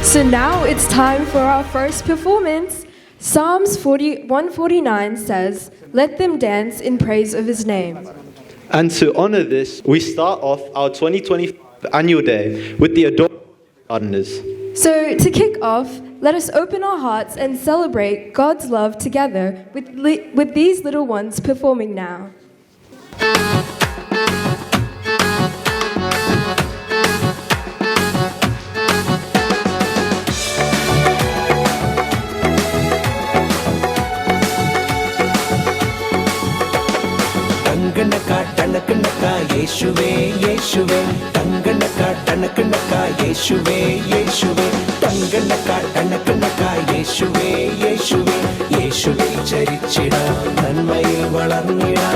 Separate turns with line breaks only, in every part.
So now it's time for our first performance. Psalms 149 says, "Let them dance in praise of his name."
And to honor this, we start off our 2025 annual day with the Adore Gardeners.
So to kick off, let us open our hearts and celebrate God's love together with these little ones performing now.
टनकनका येशुवे येशुवे टंगनका टनकनका येशुवे येशुवे टंगनका येशुवे येशुवे येशुवे चरिचिड़ा नन्मയിൽ വളർന്നിടാ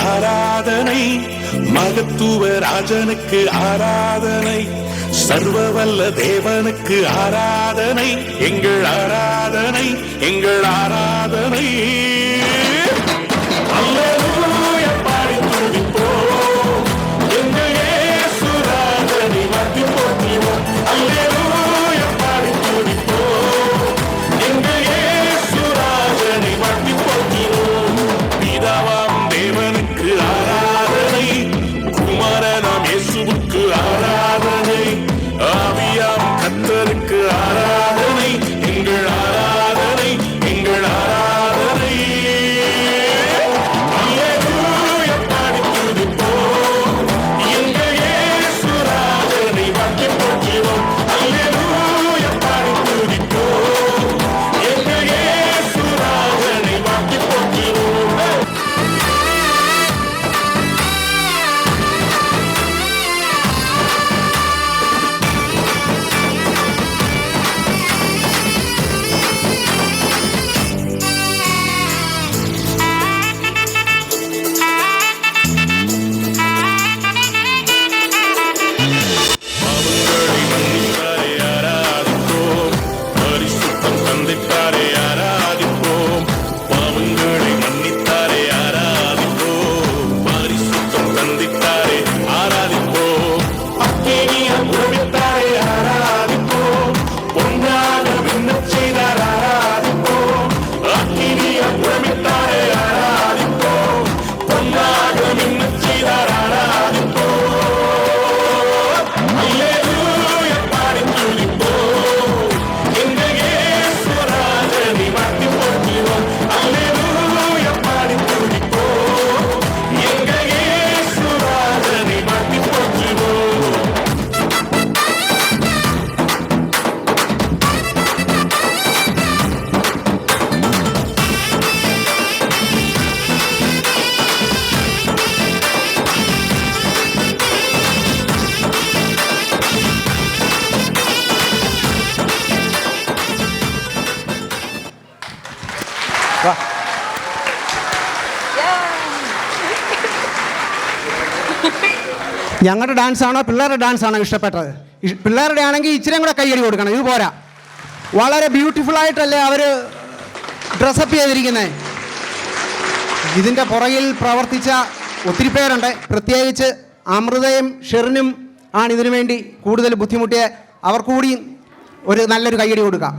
ஆராதனை மகத்துவ ராஜனுக்கு ஆராதனை சர்வவல்ல தேவனுக்கு ஆராதனை எங்கள் ஆராதனை எங்கள் ஆராதனை அல்லேலூயா பாடி துதிப்போம் எங்கள் இயேசு ராஜனை வாழ்த்தி போற்றுவோம் அல்லேலூயா பாடி துதிப்போம் எங்கள் இயேசு ராஜனை வாழ்த்தி போற்றுவோம் பிதாவாம் தேவனுக்கு ஆராதனை குமாரனாம் இயேசுவுக்கு ஆராதனை ஆவியாம் கர்த்தருக்கு ஆராதனை எங்கள் ஆராதனை எங்கள் ஆராதனை அல்லேலூயா பாடி துதிப்போம் எங்கள் இயேசு ராஜனை வாழ்த்தி போற்றுவோம் அல்லேலூயா பாடி துதிப்போம் எங்கள் இயேசு ராஜனை வாழ்த்தி போற்றுவோம்
ഞങ്ങളുടെ ഡാൻസാണോ പിള്ളേരുടെ ഡാൻസാണോ ഇഷ്ടപ്പെട്ടത്? പിള്ളേരുടെ ആണെങ്കിൽ ഇച്ചിരി കൂടെ കൈയടി കൊടുക്കണം, ഇത് പോരാ. വളരെ ബ്യൂട്ടിഫുള്ളായിട്ടല്ലേ അവർ ഡ്രസ്സപ്പ് ചെയ്തിരിക്കുന്നത്. ഇതിൻ്റെ പുറകിൽ പ്രവർത്തിച്ച ഒത്തിരി പേരുണ്ട്. പ്രത്യേകിച്ച് അമൃതയും ഷെറിനും ആണ് ഇതിനു വേണ്ടി കൂടുതൽ ബുദ്ധിമുട്ടിയ. അവർക്കൂടി ഒരു നല്ലൊരു കൈയടി കൊടുക്കാം.